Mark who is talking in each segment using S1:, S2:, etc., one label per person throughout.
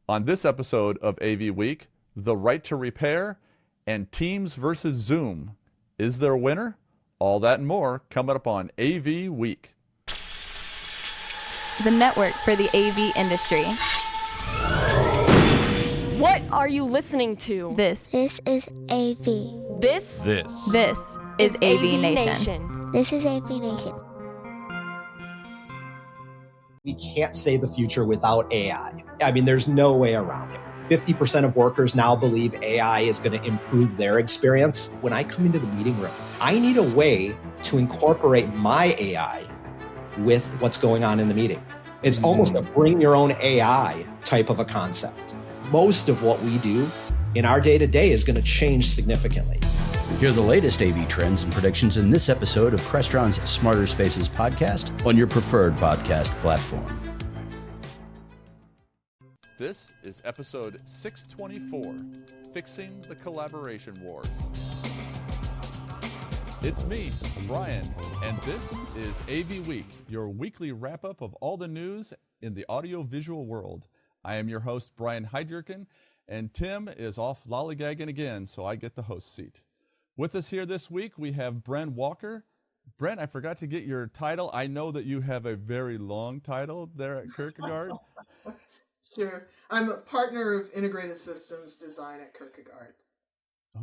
S1: On this episode of AV Week, the right to repair and Teams versus Zoom. Is there a winner? All that and more coming up on AV Week.
S2: The network for the AV industry.
S3: What are you listening to?
S2: This
S4: is AV.
S3: This
S2: is AVNation.
S4: This is AVNation.
S5: We can't say the future without AI. I mean, there's no way around it. 50% of workers now believe AI is going to improve their experience. When I come into the meeting room, I need a way to incorporate my AI with what's going on in the meeting. It's almost a bring your own AI type of a concept. Most of what we do in our day-to-day is going to change significantly.
S6: Hear the latest AV trends and predictions in this episode of Crestron's Smarter Spaces podcast on your preferred podcast platform.
S1: This is episode 624, Fixing the Collaboration Wars. It's me, Brian, and this is AV Week, your weekly wrap-up of all the news in the audio-visual world. I am your host, Brian Heidjerken, and Tim is off lollygagging again, so I get the host seat. With us here this week, we have Bren Walker. Bren, I forgot to get your title. I know that you have a very long title there at Kierkegaard.
S7: Sure. I'm a partner of integrated systems design at Kierkegaard.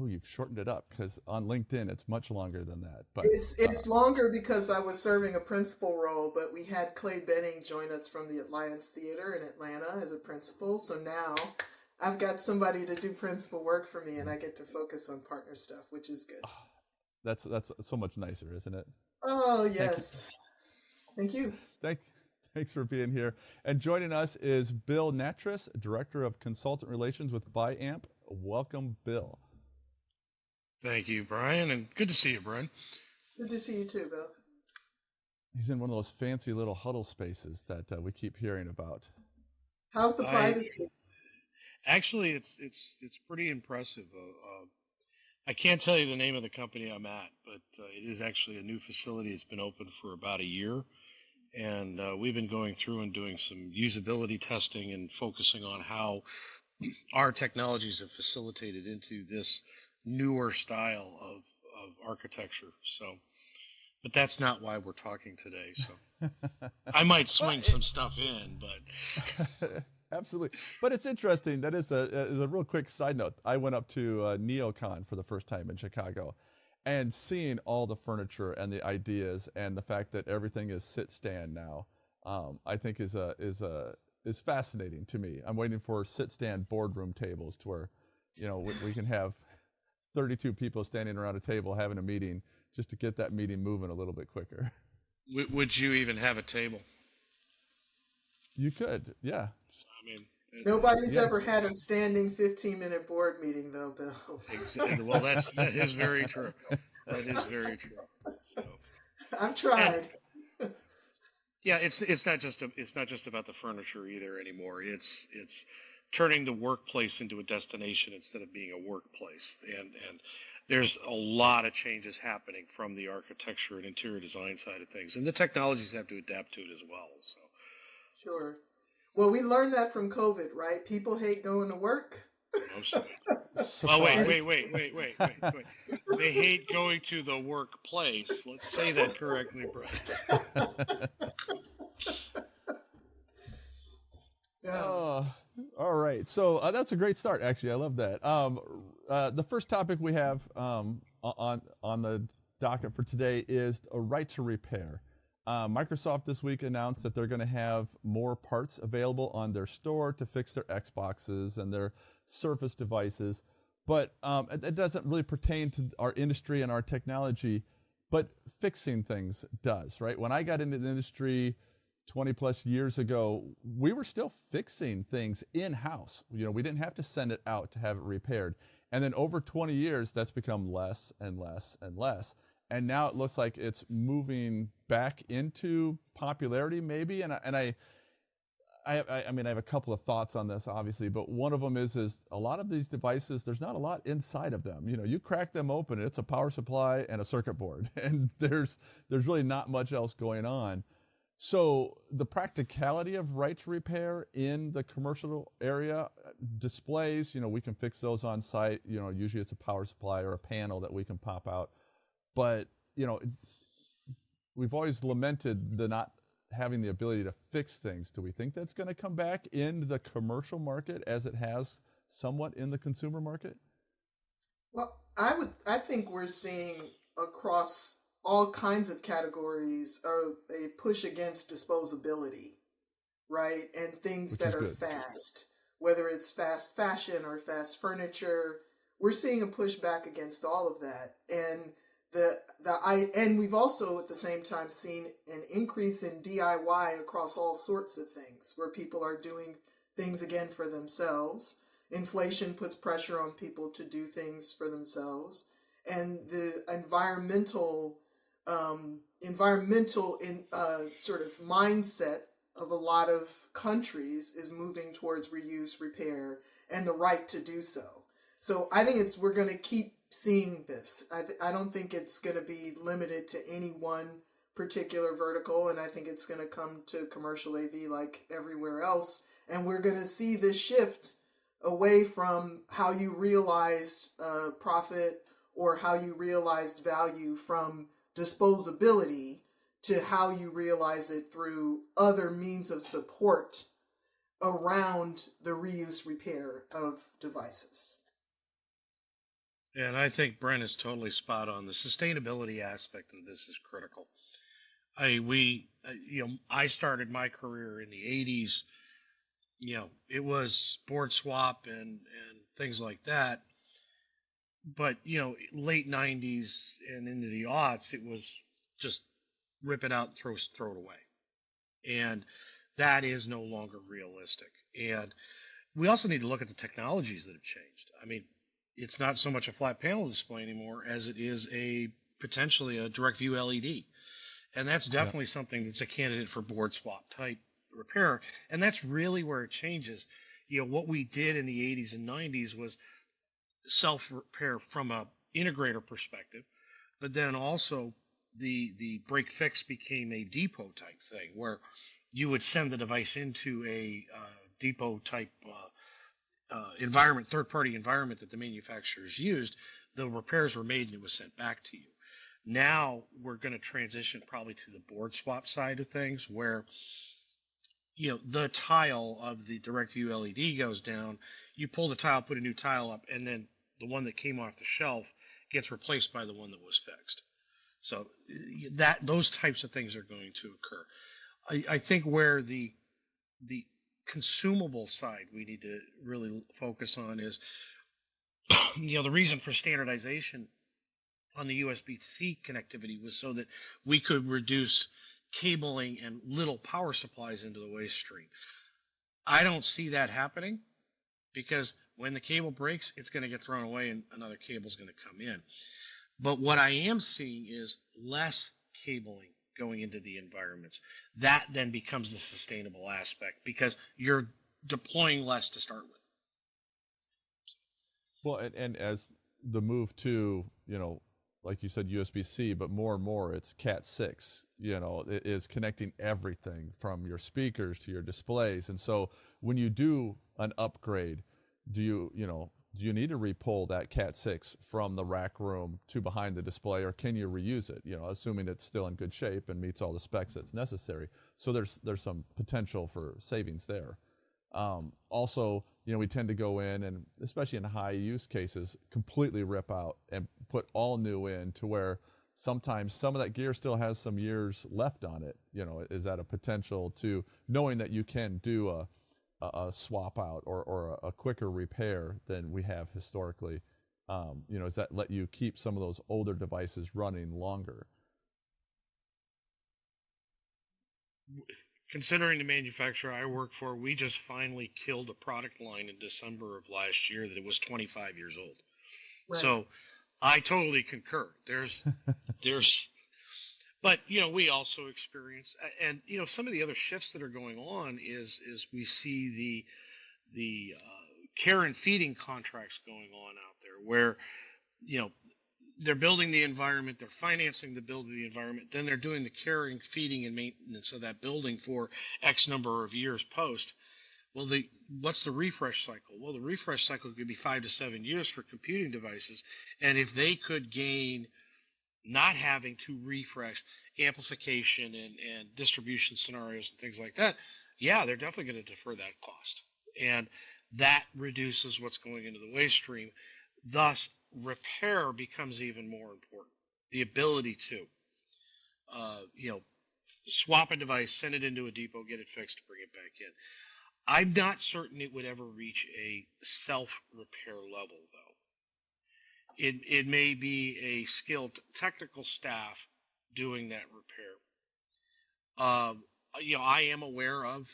S1: Oh, you've shortened it up because on LinkedIn it's much longer than that. But
S7: it's longer because I was serving a principal role, but we had Clay Benning join us from the Alliance Theater in Atlanta as a principal. So now I've got somebody to do principal work for me, and I get to focus on partner stuff, which is good.
S1: That's so much nicer, isn't it?
S7: Oh, yes. Thank you.
S1: Thanks for being here. And joining us is Bill Natras, Director of Consultant Relations with BiAmp. Welcome, Bill.
S8: Thank you, Brian, and good to see you, Brian.
S7: Good to see you too, Bill.
S1: He's in one of those fancy little huddle spaces that we keep hearing about.
S7: How's the privacy?
S8: Actually, it's pretty impressive. I can't tell you the name of the company I'm at, but it is actually a new facility. It's been open for about a year, and we've been going through and doing some usability testing and focusing on how our technologies have facilitated into this newer style of architecture. So, but that's not why we're talking today. So I might swing some stuff in, but
S1: absolutely. But it's interesting. That is a real quick side note. I went up to NeoCon for the first time in Chicago, and seeing all the furniture and the ideas and the fact that everything is sit stand now, I think is fascinating to me. I'm waiting for sit stand boardroom tables to where, we can have 32 people standing around a table having a meeting just to get that meeting moving a little bit quicker.
S8: Would you even have a table?
S1: You could, yeah.
S8: I mean,
S7: nobody's ever had a standing 15-minute board meeting, though, Bill.
S8: Exactly. Well, that is very true. That is very true. So,
S7: I've tried.
S8: Yeah, it's not just about the furniture either anymore. It's turning the workplace into a destination instead of being a workplace. And there's a lot of changes happening from the architecture and interior design side of things. And the technologies have to adapt to it as well. So,
S7: sure. Well, we learned that from COVID, right? People hate going to work.
S8: Oh, wait. They hate going to the workplace. Let's say that correctly, Brett.
S7: Yeah.
S1: All right. So that's a great start, actually. I love that. The first topic we have on the docket for today is a right to repair. Microsoft this week announced that they're going to have more parts available on their store to fix their Xboxes and their Surface devices. But it doesn't really pertain to our industry and our technology, but fixing things does, right? When I got into the industry 20 plus years ago, we were still fixing things in-house. We didn't have to send it out to have it repaired. And then over 20 years, that's become less and less and less. And now it looks like it's moving back into popularity, maybe. And I mean, I have a couple of thoughts on this, obviously, but one of them is a lot of these devices, there's not a lot inside of them. You crack them open, and it's a power supply and a circuit board, and there's really not much else going on. So the practicality of right to repair in the commercial area, displays, we can fix those on site. Usually it's a power supply or a panel that we can pop out. But, we've always lamented the not having the ability to fix things. Do we think that's going to come back in the commercial market as it has somewhat in the consumer market?
S7: Well, I think we're seeing across all kinds of categories a push against disposability, right? And things that are fast, whether it's fast fashion or fast furniture. We're seeing a pushback against all of that. And we've also at the same time seen an increase in DIY across all sorts of things, where people are doing things again for themselves. Inflation puts pressure on people to do things for themselves, and the environmental sort of mindset of a lot of countries is moving towards reuse, repair, and the right to do so. So I think we're going to keep seeing this. I don't think it's going to be limited to any one particular vertical, and I think it's going to come to commercial AV like everywhere else, and we're going to see this shift away from how you realized profit or how you realized value from disposability to how you realize it through other means of support around the reuse repair of devices.
S8: And I think Brent is totally spot on. The sustainability aspect of this is critical. I started my career in the 80s. It was board swap and things like that. But, late 90s and into the aughts, it was just rip it out and throw it away. And that is no longer realistic. And we also need to look at the technologies that have changed. I mean, it's not so much a flat panel display anymore as it is potentially a direct view LED. And that's definitely something that's a candidate for board swap type repair. And that's really where it changes. What we did in the 80s and 90s was self-repair from a integrator perspective, but then also the break fix became a depot type thing where you would send the device into a depot type environment, third-party environment that the manufacturers used. The repairs were made and it was sent back to you. Now we're going to transition probably to the board swap side of things where the tile of the direct view LED goes down, you pull the tile, put a new tile up, and then the one that came off the shelf gets replaced by the one that was fixed. So those types of things are going to occur. I think where the consumable side we need to really focus on is, the reason for standardization on the USB-C connectivity was so that we could reduce cabling and little power supplies into the waste stream. I don't see that happening because when the cable breaks, it's going to get thrown away and another cable is going to come in. But what I am seeing is less cabling going into the environments. That then becomes the sustainable aspect because you're deploying less to start with.
S1: Well, and as the move to, like you said, USB-C, but more and more it's Cat 6, it is connecting everything from your speakers to your displays. And so when you do an upgrade, do you need to repull that Cat 6 from the rack room to behind the display, or can you reuse it, assuming it's still in good shape and meets all the specs that's necessary? So there's some potential for savings there. Also, we tend to go in and, especially in high use cases, completely rip out and put all new in to where sometimes some of that gear still has some years left on it. Is that a potential to knowing that you can do a swap out or a quicker repair than we have historically? Does that let you keep some of those older devices running longer?
S8: Considering the manufacturer I work for, we just finally killed a product line in December of last year that it was 25 years old. Right. So I totally concur. But we also experience, and some of the other shifts that are going on is we see the care and feeding contracts going on out there where they're building the environment, they're financing the build of the environment, then they're doing the caring, feeding, and maintenance of that building for X number of years post. Well, what's the refresh cycle? Well, the refresh cycle could be 5 to 7 years for computing devices, and if they could gain not having to refresh amplification and distribution scenarios and things like that, yeah, they're definitely going to defer that cost, and that reduces what's going into the waste stream. Thus, repair becomes even more important. The ability to, swap a device, send it into a depot, get it fixed, bring it back in. I'm not certain it would ever reach a self-repair level, though. It may be a skilled technical staff doing that repair. I am aware of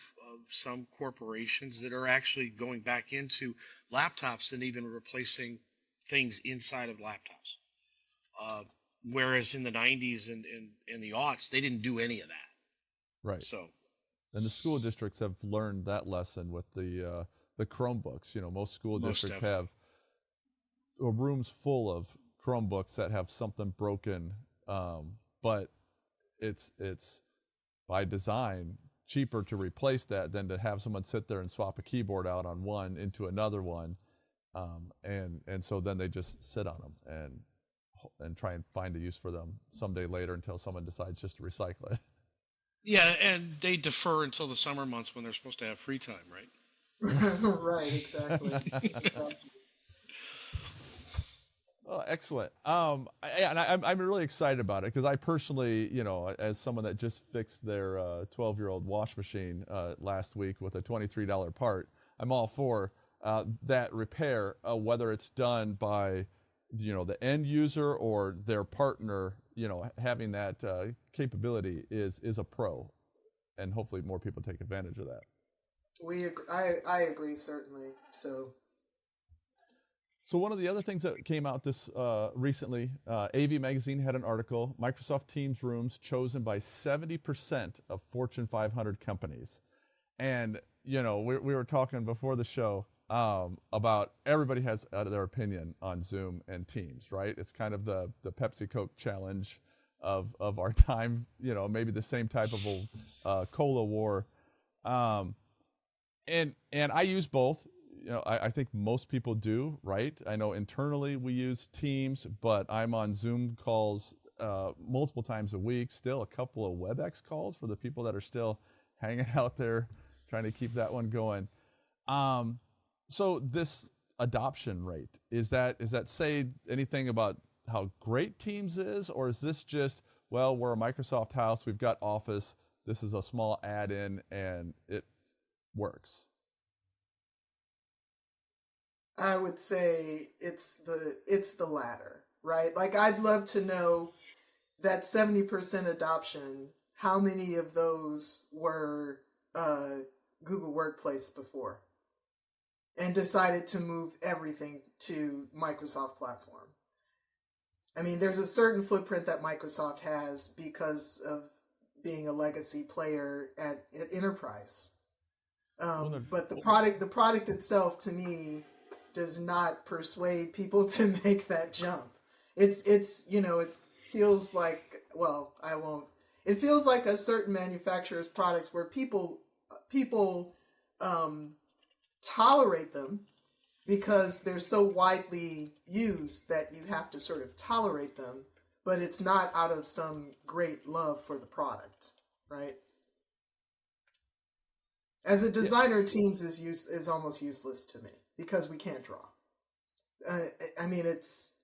S8: some corporations that are actually going back into laptops and even replacing things inside of laptops. Whereas in the 90s and the aughts, they didn't do any of that.
S1: Right.
S8: So,
S1: and the school districts have learned that lesson with the Chromebooks. Most school districts have rooms full of Chromebooks that have something broken, but it's by design cheaper to replace that than to have someone sit there and swap a keyboard out on one into another one, and so then they just sit on them and try and find a use for them someday later until someone decides just to recycle it.
S8: Yeah, and they defer until the summer months when they're supposed to have free time, right?
S7: Right, exactly.
S1: Oh, excellent. I'm really excited about it because I personally, as someone that just fixed their 12-year-old wash machine last week with a $23 part, I'm all for that repair, whether it's done by, the end user or their partner. Having that capability is a pro, and hopefully more people take advantage of that.
S7: I agree, certainly. So one of the other things that came out this recently, AV Magazine had an article, Microsoft Teams rooms chosen by 70% of Fortune 500 companies. And, we were talking before the show about everybody has their opinion on Zoom and Teams, right? It's kind of the Pepsi Coke challenge of our time, maybe the same type of cola war. And I use both. I think most people do, right? I know internally we use Teams, but I'm on Zoom calls multiple times a week, still a couple of WebEx calls for the people that are still hanging out there trying to keep that one going. So this adoption rate, is that say anything about how great Teams is, or is this just, well, we're a Microsoft house, we've got Office, this is a small add-in and it works? I would say it's the latter, right? Like, I'd love to know that 70% adoption, how many of those were Google Workplace before and decided to move everything to Microsoft platform. I mean, there's a certain footprint that Microsoft has because of being a legacy player at enterprise. But the product itself, to me, does not persuade people to make that jump. It feels like, well, I won't. It feels like a certain manufacturer's products where people tolerate them because they're so widely used that you have to sort of tolerate them, but it's not out of some great love for the product, right? As a designer, Teams is almost useless to me because we can't draw. I mean, it's,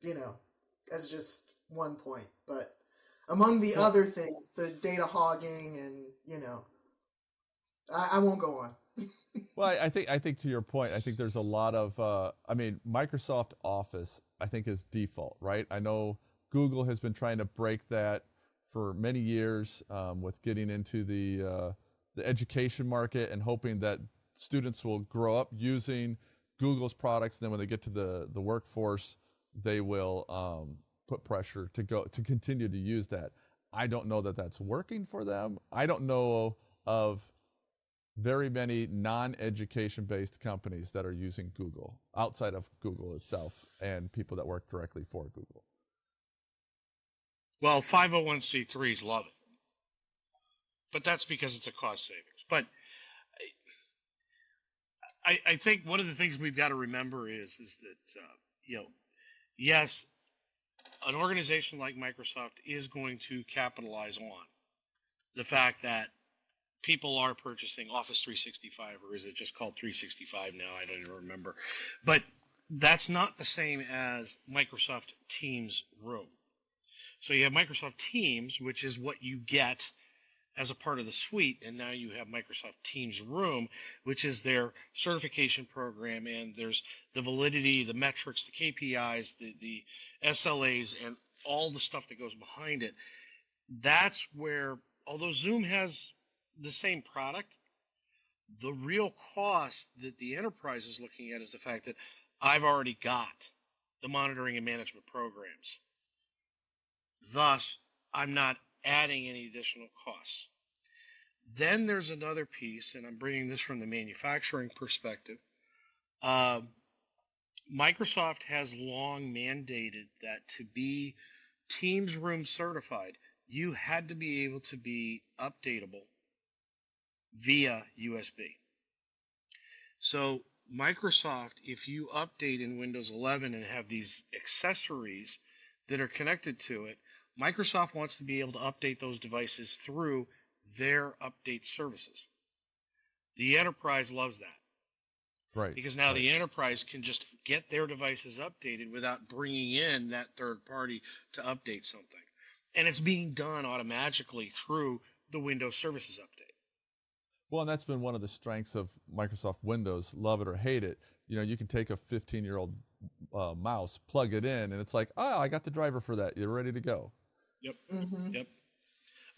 S7: as just one point, but among the other things, the data hogging and, I won't go on.
S1: Well, I think to your point, I think there's a lot of, Microsoft Office, I think, is default, right? I know Google has been trying to break that for many years with getting into the education market and hoping that students will grow up using Google's products. And then when they get to the workforce, they will put pressure to continue to use that. I don't know that that's working for them. I don't know of very many non-education based companies that are using Google outside of Google itself and people that work directly for Google.
S8: Well, 501c3s love it, but that's because it's a cost savings. But I think one of the things we've got to remember is that yes, an organization like Microsoft is going to capitalize on the fact that people are purchasing Office 365, or is it just called 365 now? I don't even remember. But that's not the same as Microsoft Teams Room. So you have Microsoft Teams, which is what you get as a part of the suite, and now you have Microsoft Teams Room, which is their certification program, and there's the validity, the metrics, the KPIs, the SLAs, and all the stuff that goes behind it. That's where, although Zoom has the same product, the real cost that the enterprise is looking at is the fact that I've already got the monitoring and management programs. Thus, I'm not adding any additional costs. Then there's another piece, and I'm bringing this from the manufacturing perspective. Microsoft has long mandated that to be Teams Room certified, you had to be able to be updatable via USB. So Microsoft, if you update in Windows 11 and have these accessories that are connected to it, Microsoft wants to be able to update those devices through their update services. The enterprise loves that.
S1: Right.
S8: Because now the enterprise can just get their devices updated without bringing in that third party to update something. And it's being done automatically through the Windows Services Update.
S1: Well, and that's been one of the strengths of Microsoft Windows, love it or hate it. You can take a 15-year-old mouse, plug it in, and it's like, oh, I got the driver for that. You're ready to go.
S8: Yep. Mm-hmm. Yep.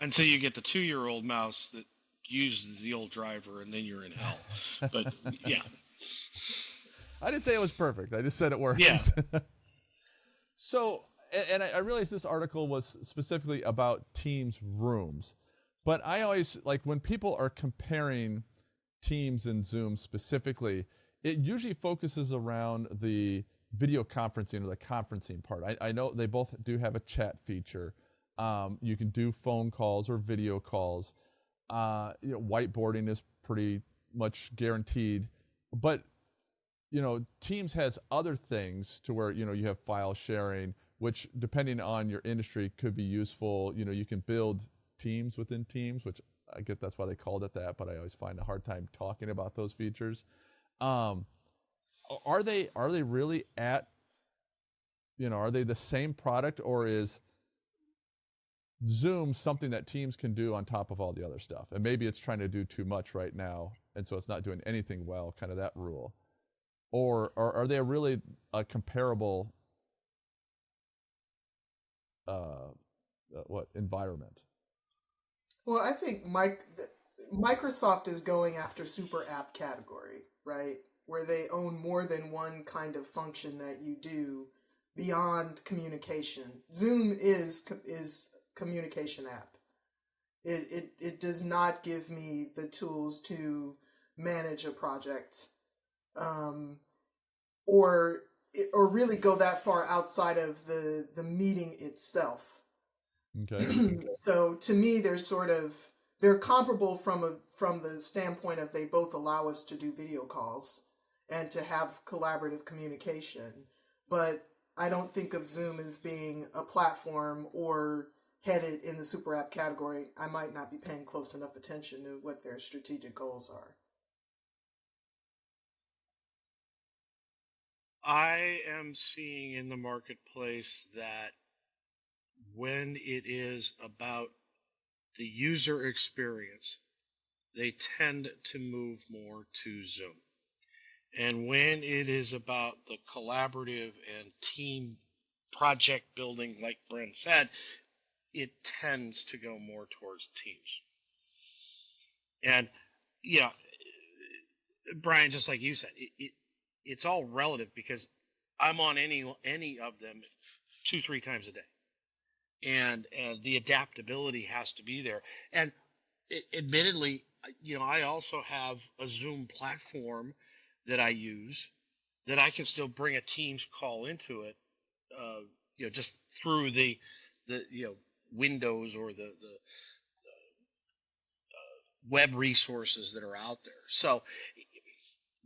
S8: Until you get the 2-year-old mouse that uses the old driver, and then you're in hell. But yeah.
S1: I didn't say it was perfect. I just said it works.
S8: Yeah.
S1: So, and I realized this article was specifically about Teams rooms, but I always, like, when people are comparing Teams and Zoom specifically, it usually focuses around the video conferencing or the conferencing part. I know they both do have a chat feature. You can do phone calls or video calls. Whiteboarding is pretty much guaranteed, but Teams has other things to where you have file sharing, which depending on your industry could be useful. You can build teams within Teams, which I get that's why they called it that, but I always find a hard time talking about those features. Are they really at, are they the same product, or is Zoom something that Teams can do on top of all the other stuff? And maybe it's trying to do too much right now, and so it's not doing anything well, kind of that rule. Or are they really a comparable environment?
S7: Well, I think Microsoft is going after super app category, right? Where they own more than one kind of function that you do beyond communication. Zoom is communication app. It does not give me the tools to manage a project, or really go that far outside of the meeting itself.
S1: Okay.
S7: So to me, they're comparable from the standpoint of they both allow us to do video calls and to have collaborative communication. But I don't think of Zoom as being a platform or headed in the super app category. I might not be paying close enough attention to what their strategic goals are.
S8: I am seeing in the marketplace that when it is about the user experience, they tend to move more to Zoom. And when it is about the collaborative and team project building, like Brent said, it tends to go more towards Teams. And, Brian, just like you said, it's all relative, because I'm on any of them 2-3 times a day. And the adaptability has to be there. And admittedly, I also have a Zoom platform that I use that I can still bring a Teams call into it, just through the windows or the web resources that are out there. So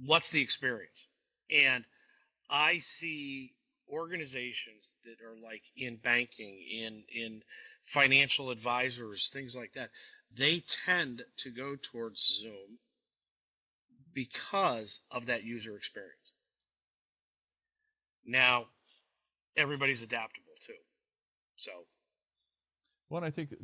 S8: what's the experience? And I see organizations that are like in banking, in financial advisors, things like that. They tend to go towards Zoom because of that user experience. Now, everybody's adaptable too. So,
S1: well, I think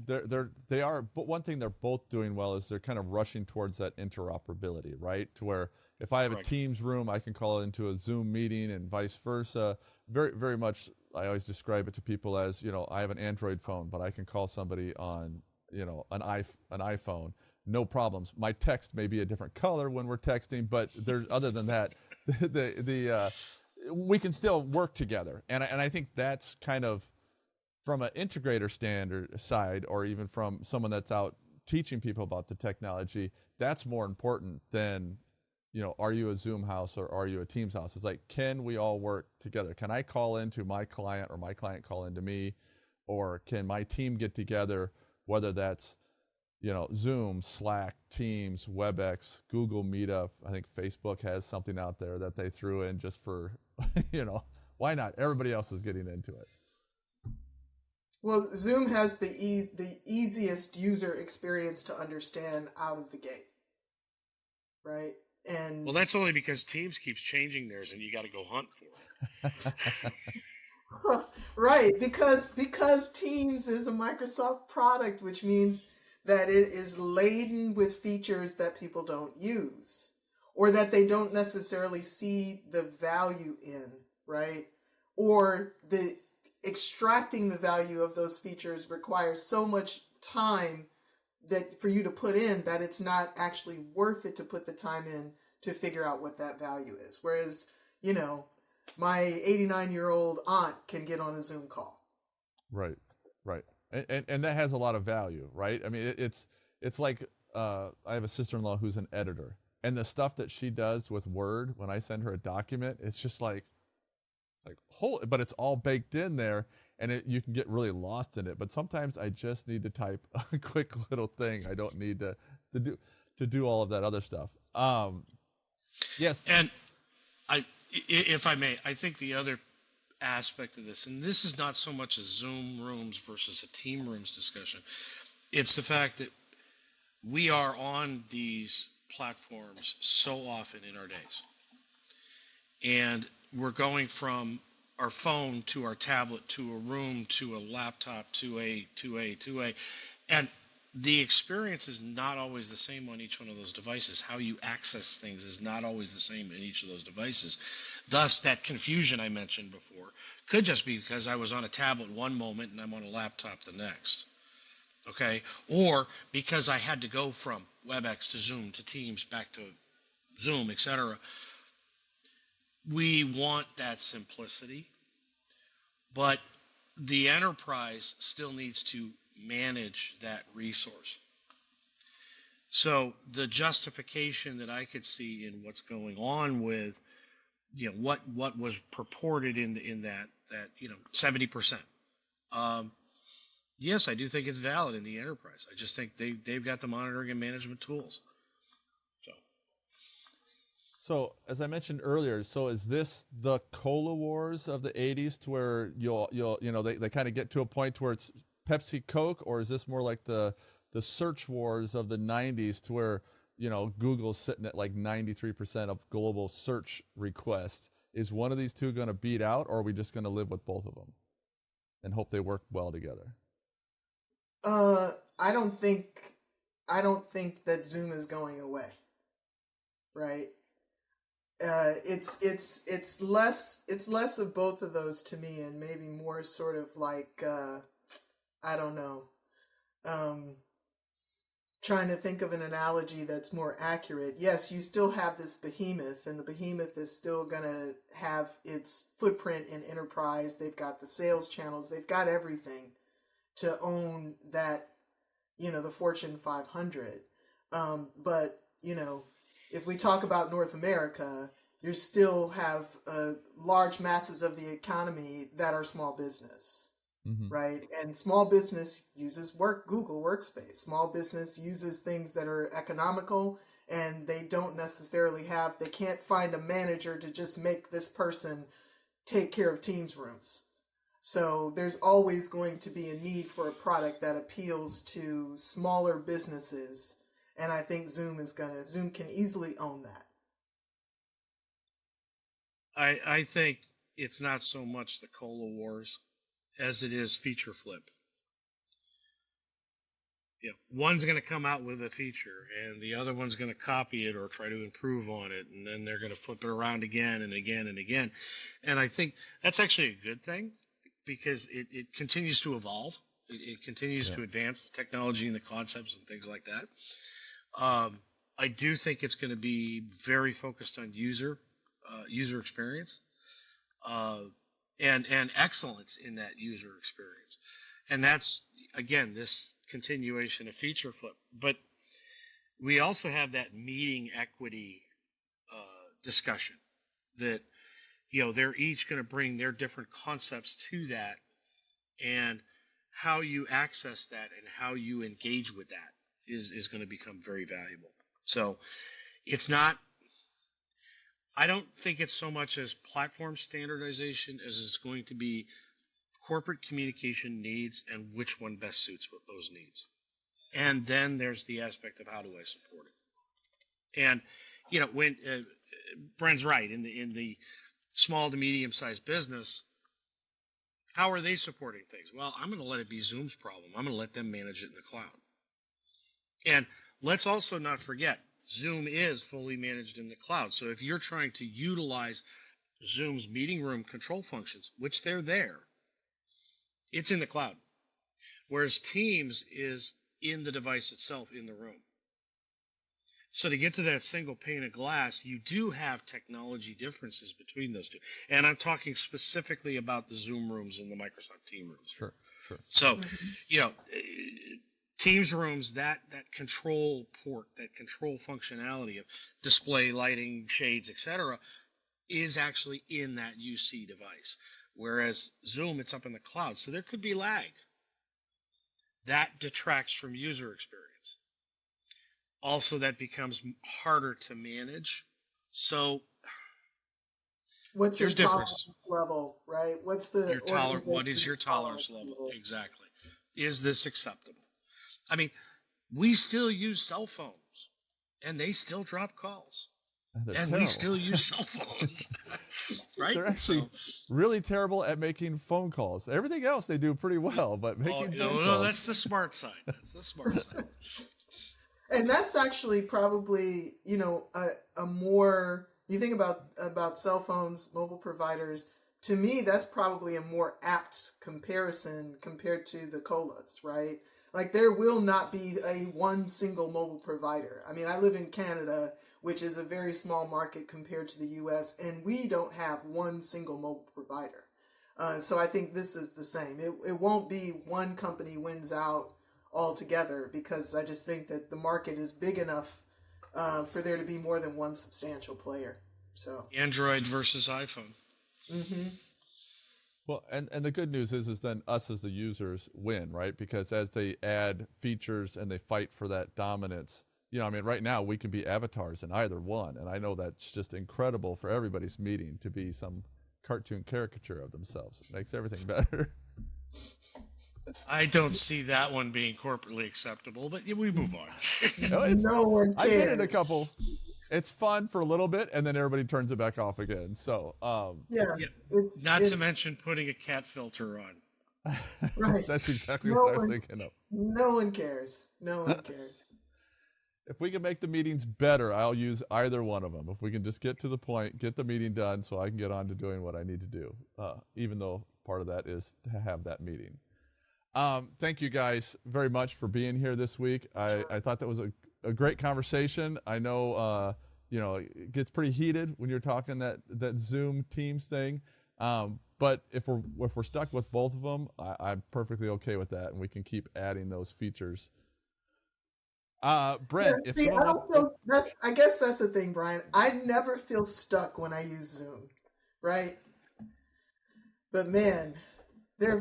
S1: they are, but one thing they're both doing well is they're kind of rushing towards that interoperability, right? To where if I have
S8: correct.
S1: a Teams room, I can call it into a Zoom meeting and vice versa. Very, very much, I always describe it to people as, I have an Android phone, but I can call somebody on, an iPhone. No problems. My text may be a different color when we're texting, but other than that, we can still work together. And I think that's kind of, from an integrator standard side, or even from someone that's out teaching people about the technology, that's more important than, are you a Zoom house or are you a Teams house? It's like, can we all work together? Can I call into my client or my client call into me? Or can my team get together, whether that's, Zoom, Slack, Teams, WebEx, Google Meetup. I think Facebook has something out there that they threw in just for, why not? Everybody else is getting into it.
S7: Well, Zoom has the easiest user experience to understand out of the gate, right? And
S8: well, that's only because Teams keeps changing theirs, and you got to go hunt for it.
S7: right, because Teams is a Microsoft product, which means that it is laden with features that people don't use, or that they don't necessarily see the value in, right? Or the extracting the value of those features requires so much time that for you to put in that it's not actually worth it to put the time in to figure out what that value is. Whereas, my 89-year-old aunt can get on a Zoom call.
S1: Right. And that has a lot of value, right? I mean, it's like, I have a sister-in-law who's an editor, and the stuff that she does with Word, when I send her a document, it's just like, but it's all baked in there, and you can get really lost in it. But sometimes I just need to type a quick little thing. I don't need to do all of that other stuff. Yes.
S8: And if I may, I think the other aspect of this, and this is not so much a Zoom rooms versus a team rooms discussion, it's the fact that we are on these platforms so often in our days. And we're going from our phone to our tablet to a room to a laptop to a and the experience is not always the same on each one of those devices. How you access things is not always the same in each of those devices. Thus, that confusion I mentioned before could just be because I was on a tablet one moment and I'm on a laptop the next. Okay? Or because I had to go from WebEx to Zoom to Teams back to Zoom, etc. We want that simplicity, but the enterprise still needs to manage that resource. So the justification that I could see in what's going on with, what was purported in that 70%. Yes, I do think it's valid in the enterprise. I just think they've got the monitoring and management tools.
S1: So, as I mentioned earlier, so is this the cola wars of the 80s, to where they kind of get to a point to where it's Pepsi Coke, or is this more like the search wars of the 90s, to where Google's sitting at like 93% of global search requests? Is one of these two going to beat out, or are we just going to live with both of them and hope they work well together?
S7: I don't think that Zoom is going away, right? It's less of both of those to me, and maybe more sort of like I don't know, trying to think of an analogy that's more accurate. Yes, you still have this behemoth, and the behemoth is still gonna have its footprint in enterprise. They've got the sales channels, they've got everything to own that, the Fortune 500. But if we talk about North America, you still have large masses of the economy that are small business, right? And small business uses Google Workspace. Small business uses things that are economical, and they don't necessarily they can't find a manager to just make this person take care of Teams rooms. So there's always going to be a need for a product that appeals to smaller businesses. And I think Zoom can easily own that.
S8: I think it's not so much the cola wars as it is feature flip. One's going to come out with a feature and the other one's going to copy it or try to improve on it, and then they're going to flip it around again and again and again. And I think that's actually a good thing because it continues to evolve. It continues to advance the technology and the concepts and things like that. I do think it's going to be very focused on user experience and excellence in that user experience. And that's, again, this continuation of feature flip. But we also have that meeting equity discussion that, they're each going to bring their different concepts to that, and how you access that and how you engage with that is going to become very valuable. So it's not, I don't think it's so much as platform standardization as it's going to be corporate communication needs and which one best suits what those needs. And then there's the aspect of how do I support it. And, when Bren's right, in the small to medium sized business, how are they supporting things? Well, I'm going to let it be Zoom's problem. I'm going to let them manage it in the cloud. And let's also not forget, Zoom is fully managed in the cloud. So if you're trying to utilize Zoom's meeting room control functions, which they're there, it's in the cloud. Whereas Teams is in the device itself in the room. So to get to that single pane of glass, you do have technology differences between those two. And I'm talking specifically about the Zoom rooms and the Microsoft Teams rooms.
S1: Sure.
S8: So, Teams rooms, that control port, that control functionality of display, lighting, shades, etc., is actually in that UC device. Whereas Zoom, it's up in the cloud. So there could be lag. That detracts from user experience. Also, that becomes harder to manage. So
S7: what's your tolerance level, right? What
S8: is your tolerance level? Exactly. Is this acceptable? I mean, we still use cell phones, and they still drop calls. And we still use cell phones, right?
S1: They're actually really terrible at making phone calls. Everything else they do pretty well, but making phone calls.
S8: No, that's the smart side.
S7: And that's actually probably, a more, you think about cell phones, mobile providers, to me, that's probably a more apt comparison compared to the colas, right? Like there will not be one single mobile provider. I mean, I live in Canada, which is a very small market compared to the US, and we don't have one single mobile provider. So I think this is the same. It won't be one company wins out altogether, because I just think that the market is big enough for there to be more than one substantial player. So
S8: Android versus iPhone.
S7: Mm-hmm.
S1: Well, and the good news is then us as the users win, right? Because as they add features and they fight for that dominance, right now we can be avatars in either one. And I know that's just incredible for everybody's meeting to be some cartoon caricature of themselves. It makes everything better.
S8: I don't see that one being corporately acceptable, but we move on.
S7: No one cares.
S1: I did it a couple. It's fun for a little bit, and then everybody turns it back off again. So,
S8: Not to mention putting a cat filter on.
S7: Right.
S1: That's exactly what I was thinking of.
S7: No one cares. No one cares.
S1: If we can make the meetings better, I'll use either one of them. If we can just get to the point, get the meeting done so I can get on to doing what I need to do, even though part of that is to have that meeting. Thank you guys very much for being here this week. I thought that was a great conversation. I know, it gets pretty heated when you're talking that Zoom Teams thing. But if we're stuck with both of them, I'm perfectly okay with that, and we can keep adding those features. Brent, I
S7: guess that's the thing, Brian. I never feel stuck when I use Zoom, right? But man,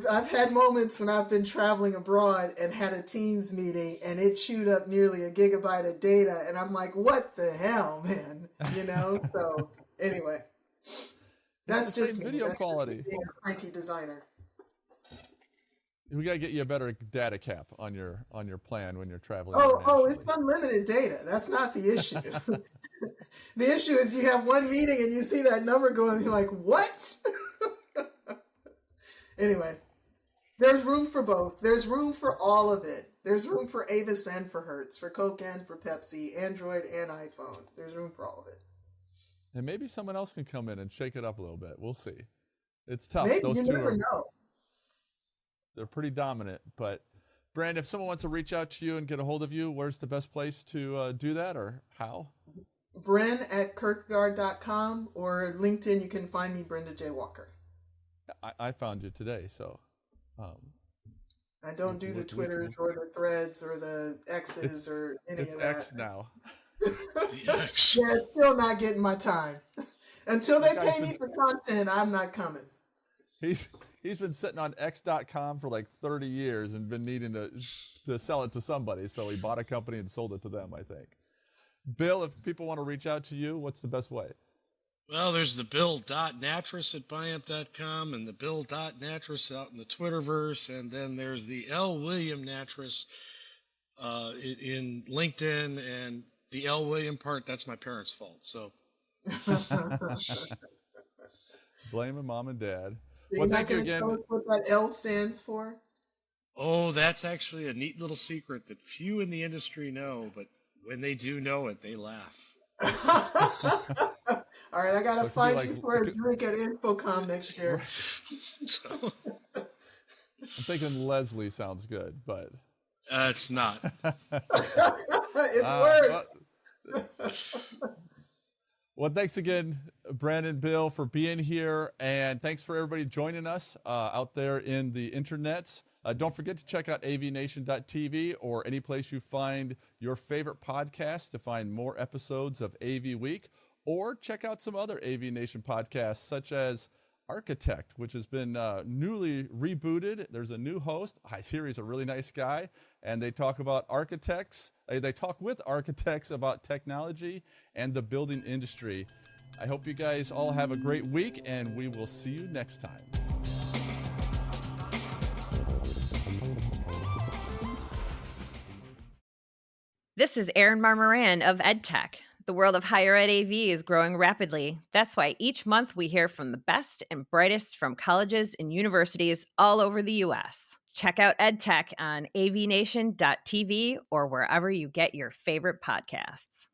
S7: I've had moments when I've been traveling abroad and had a Teams meeting and it chewed up nearly 1 gigabyte of data, and I'm like, what the hell, man? So anyway, that's just me.
S1: Video
S7: That's
S1: quality.
S7: just me being a cranky designer.
S1: We gotta get you a better data cap on your plan when you're traveling.
S7: Oh, it's unlimited data. That's not the issue. The issue is you have one meeting and you see that number going, and you're like, what? Anyway, there's room for both. There's room for all of it. There's room for Avis and for Hertz, for Coke and for Pepsi, Android and iPhone. There's room for all of it.
S1: And maybe someone else can come in and shake it up a little bit. We'll see. It's tough.
S7: Maybe
S1: Those
S7: you
S1: two
S7: never know.
S1: They're pretty dominant. But Brand, if someone wants to reach out to you and get a hold of you, where's the best place to do that, or how?
S7: Bren@kirkgard.com, or LinkedIn, you can find me, Brenda J. Walker.
S1: I found you today, so.
S7: I don't do the Twitters or the Threads or the X's or any of that.
S1: It's X now.
S8: The X.
S7: Yeah, it's still not getting my time. Until they pay me for content, I'm not coming.
S1: He's been sitting on X.com for like 30 years and been needing to sell it to somebody, so he bought a company and sold it to them, I think. Bill, if people want to reach out to you, what's the best way?
S8: Well, there's the bill.natras at Biamp.com and the bill.natras out in the Twitterverse. And then there's the L. William Natras in LinkedIn. And the L. William part, that's my parents' fault. So
S1: Blaming mom and dad.
S7: So
S1: Well,
S7: you're
S1: thank
S7: not
S1: you
S7: going to
S1: again.
S7: tell us what that L stands for?
S8: Oh, that's actually a neat little secret that few in the industry know, but when they do know it, they laugh.
S7: All right, I got to
S1: So it could be
S7: find
S1: like-
S7: you for a drink at Infocom next year.
S8: So,
S1: I'm thinking Leslie sounds good, but
S8: it's not.
S7: It's worse.
S1: Well, thanks again, Brandon, Bill, for being here, and thanks for everybody joining us out there in the internets. Don't forget to check out AVNation.tv or any place you find your favorite podcast to find more episodes of AV Week, or check out some other AVNation podcasts such as Architect, which has been newly rebooted. There's a new host. I hear he's a really nice guy, and they talk about architects. They talk with architects about technology and the building industry. I hope you guys all have a great week, and we will see you next time.
S9: This is Erin Marmoran of EdTech. The world of higher ed AV is growing rapidly. That's why each month we hear from the best and brightest from colleges and universities all over the U.S. Check out EdTech on avnation.tv or wherever you get your favorite podcasts.